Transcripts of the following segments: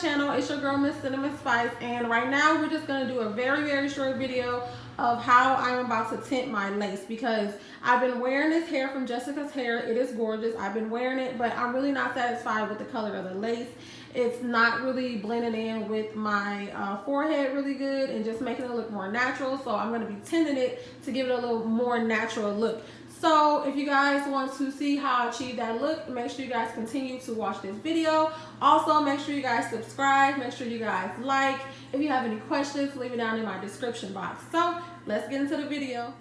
channel. It's your girl, Ms.Cinnamon Spice, and right now we're just going to do a very short video of how I'm about to tint my lace, because I've been wearing this hair from Jessica's Hair. It is gorgeous. I've been wearing it, but I'm really not satisfied with the color of the lace. It's not really blending in with my forehead really good and just making it look more natural. So I'm going to be tinting it to give it a little more natural look. So if you guys want to see how I achieve that look, make sure you guys continue to watch this video. Also, make sure you guys subscribe. Make sure you guys like. If you have any questions, leave it down in my description box. So let's get into the video.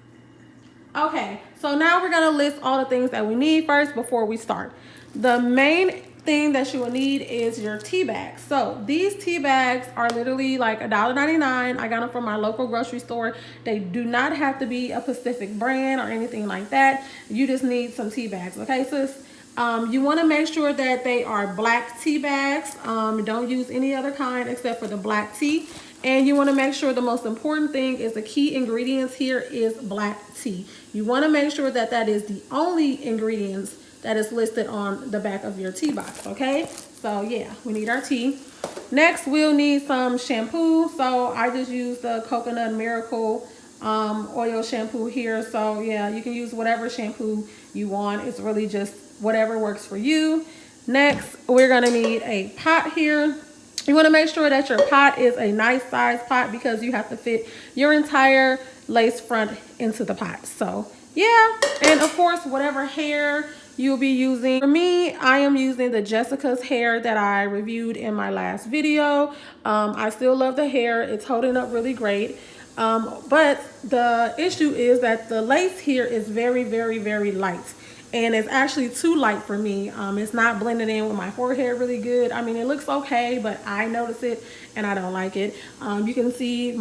Okay, so now we're going to list all the things that we need first before we start. The main thing that you will need is your tea bags. So these tea bags are literally like $1.99. I got them from my local grocery store. They do not have to be a specific brand or anything like that. You just need some tea bags, okay, sis? You want to make sure that they are black tea bags. Don't use any other kind except for the black tea. And you want to make sure the most important thing is the key ingredients here is black tea. You want to make sure that that is the only ingredients that is listed on the back of your tea box, okay? So yeah, we need our tea. Next, we'll need some shampoo. So I just use the Coconut Miracle oil shampoo here. So yeah, you can use whatever shampoo you want. It's really just whatever works for you. Next, we're gonna need a pot here. You wanna make sure that your pot is a nice size pot because you have to fit your entire lace front into the pot. So yeah, and of course, whatever hair you'll be using. For me, I am using the Jessica's Hair that I reviewed in my last video. I still love the hair. It's holding up really great. But the issue is that the lace here is very light. And it's actually too light for me. It's not blending in with my forehead really good. I mean, it looks okay, but I notice it and I don't like it. You can see,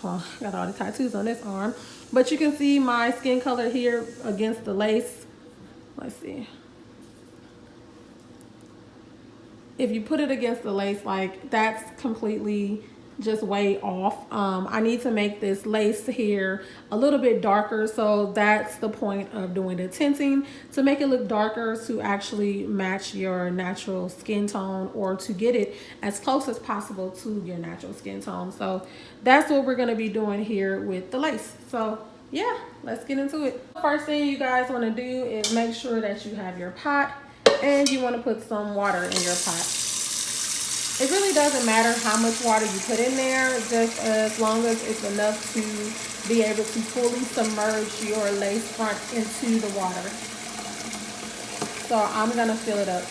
well, I got all the tattoos on this arm, but you can see my skin color here against the lace. Let's see. If you put it against the lace, like that's completely just way off. I need to make this lace here a little bit darker. So that's the point of doing the tinting, to make it look darker, to actually match your natural skin tone, or to get it as close as possible to your natural skin tone. So that's what we're going to be doing here with the lace. So yeah, let's get into it. First thing you guys want to do is make sure that you have your pot, and you want to put some water in your pot. It really doesn't matter how much water you put in there, just as long as it's enough to be able to fully submerge your lace front into the water. So I'm going to fill it up.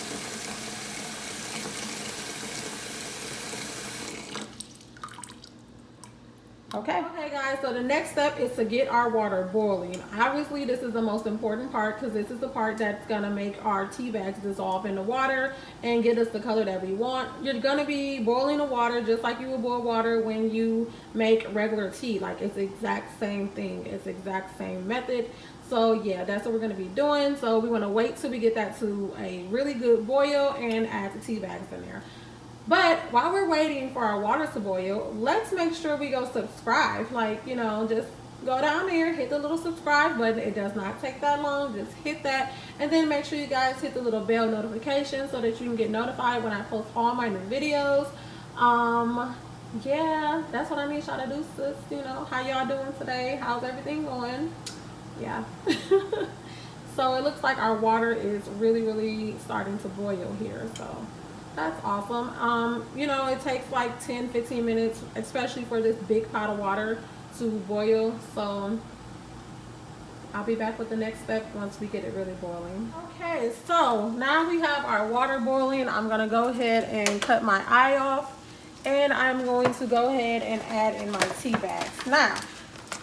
Okay guys, so the next step is to get our water boiling. Obviously this is the most important part, because this is the part that's gonna make our tea bags dissolve in the water and get us the color that we want. You're gonna be boiling the water just like you would boil water when you make regular tea. Like, it's the exact same thing, it's the exact same method. So yeah, that's what we're gonna be doing. So we wanna wait till we get that to a really good boil and add the tea bags in there. But while we're waiting for our water to boil, let's make sure we go subscribe. Like, you know, just go down there, hit the little subscribe button. It does not take that long. Just hit that. And then make sure you guys hit the little bell notification so that you can get notified when I post all my new videos. Yeah, that's what I need y'all to do, sis. You know, how y'all doing today? How's everything going? Yeah. So it looks like our water is really starting to boil here. So that's awesome. You know, it takes like 10-15 minutes, especially for this big pot of water, to boil. So I'll be back with the next step once we get it really boiling. Okay, so now we have our water boiling. I'm gonna go ahead and cut my eye off, and I'm going to go ahead and add in my tea bags. Now,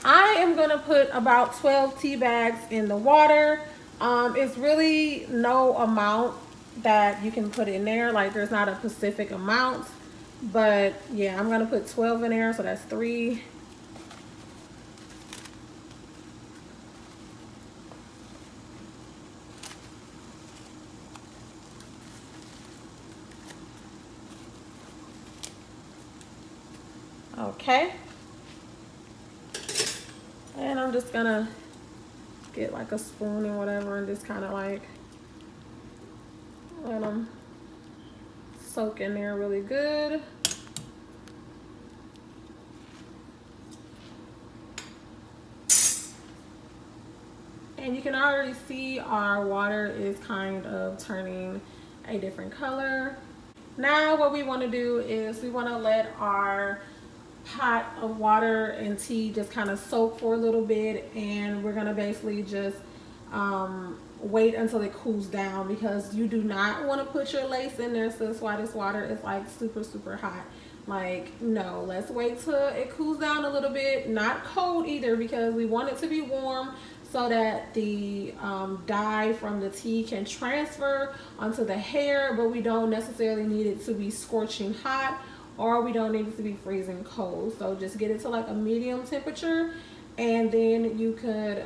I am gonna put about 12 tea bags in the water. It's really no amount that you can put in there. Like, there's not a specific amount, but yeah, I'm gonna put 12 in there, so that's 3. Okay, and I'm just gonna get like a spoon or whatever and just kind of like let them soak in there really good. And you can already see our water is kind of turning a different color. Now what we want to do is we want to let our pot of water and tea just kind of soak for a little bit, and we're going to basically just wait until it cools down, because you do not want to put your lace in there. So that's why this water is like super hot. Like, no, let's wait till it cools down a little bit. Not cold either, because we want it to be warm so that the dye from the tea can transfer onto the hair, but we don't necessarily need it to be scorching hot, or we don't need it to be freezing cold. So just get it to like a medium temperature, and then you could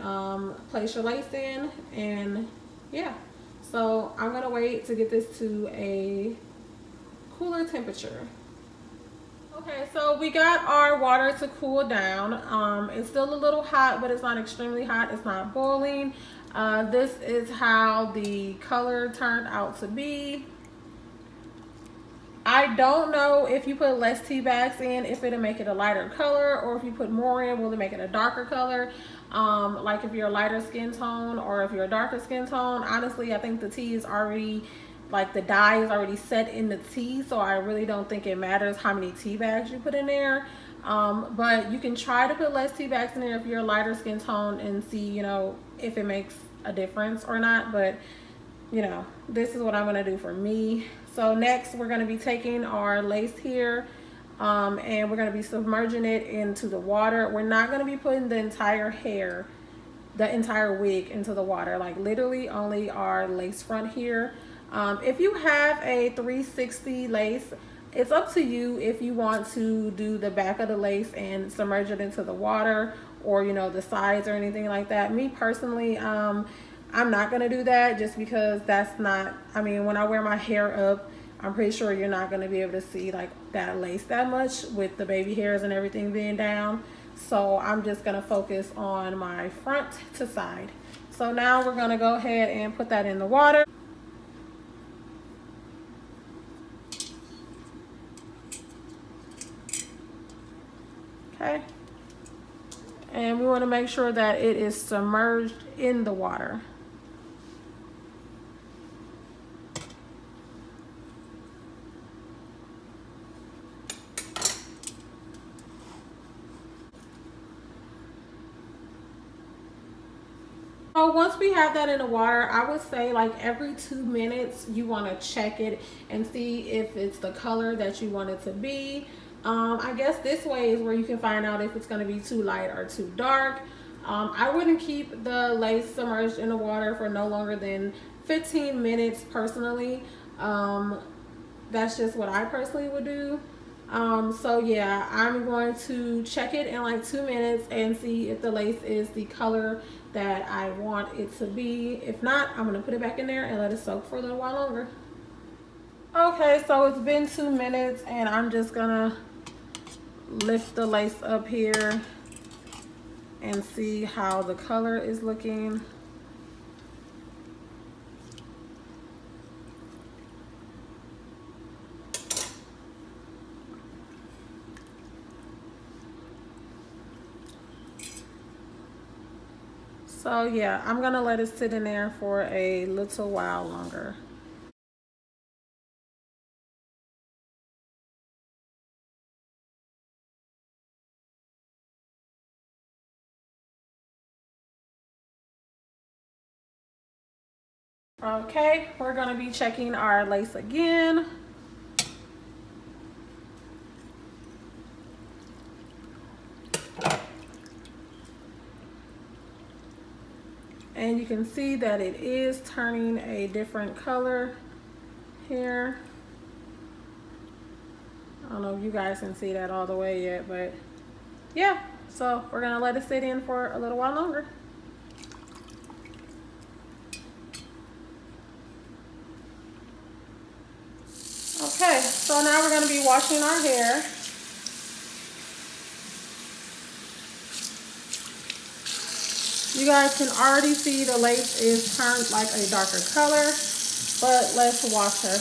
place your lace in. And yeah, so I'm gonna wait to get this to a cooler temperature. Okay, so we got our water to cool down. It's still a little hot, but it's not extremely hot. It's not boiling. This is how the color turned out to be. I don't know if you put less tea bags in, if it'll make it a lighter color, or if you put more in, will it make it a darker color? Like if you're a lighter skin tone or if you're a darker skin tone. Honestly, I think the tea is already, like the dye is already set in the tea, so I really don't think it matters how many tea bags you put in there. But you can try to put less tea bags in there if you're a lighter skin tone and see, you know, if it makes a difference or not. But you know, this is what I'm gonna do for me. So next we're gonna be taking our lace here and we're gonna be submerging it into the water. We're not gonna be putting the entire hair, the entire wig into the water, like literally only our lace front here. If you have a 360 lace, it's up to you if you want to do the back of the lace and submerge it into the water, or you know, the sides or anything like that. Me personally, I'm not gonna do that, just because that's not, I mean, when I wear my hair up, I'm pretty sure you're not gonna be able to see like that lace that much with the baby hairs and everything being down. So I'm just gonna focus on my front to side. So now we're gonna go ahead and put that in the water. Okay. And we wanna make sure that it is submerged in the water. So once we have that in the water, I would say like every 2 minutes you want to check it and see if it's the color that you want it to be. I guess this way is where you can find out if it's going to be too light or too dark. I wouldn't keep the lace submerged in the water for no longer than 15 minutes personally. That's just what I personally would do. So yeah, I'm going to check it in like 2 minutes and see if the lace is the color that I want it to be. If not, I'm gonna put it back in there and let it soak for a little while longer. Okay, so it's been 2 minutes and I'm just gonna lift the lace up here and see how the color is looking. So yeah, I'm gonna let it sit in there for a little while longer. Okay, we're gonna be checking our lace again. And you can see that it is turning a different color here. I don't know if you guys can see that all the way yet, but yeah. So we're gonna let it sit in for a little while longer. Okay, so now we're gonna be washing our hair. You guys can already see the lace is turned like a darker color, but let's wash her.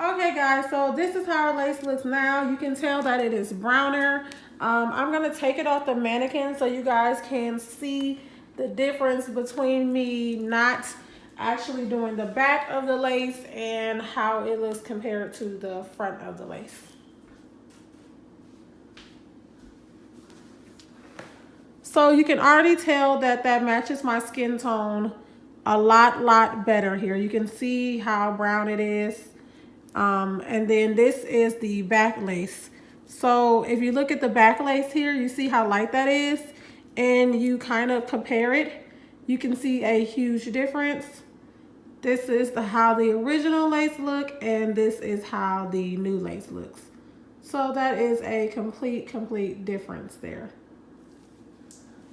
Okay guys, so this is how our lace looks now. You can tell that it is browner. I'm gonna take it off the mannequin so you guys can see the difference between me not actually doing the back of the lace and how it looks compared to the front of the lace. So you can already tell that that matches my skin tone a lot better here. You can see how brown it is. And then this is the back lace. So if you look at the back lace here, you see how light that is, and you kind of compare it, you can see a huge difference. This is how the original lace look, and this is how the new lace looks. So that is a complete difference there.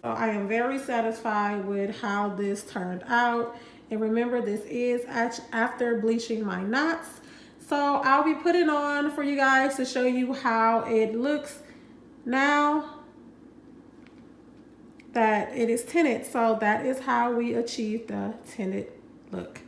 So I am very satisfied with how this turned out. And remember, this is after bleaching my knots. So I'll be putting on for you guys to show you how it looks now that it is tinted. So that is how we achieve the tinted look.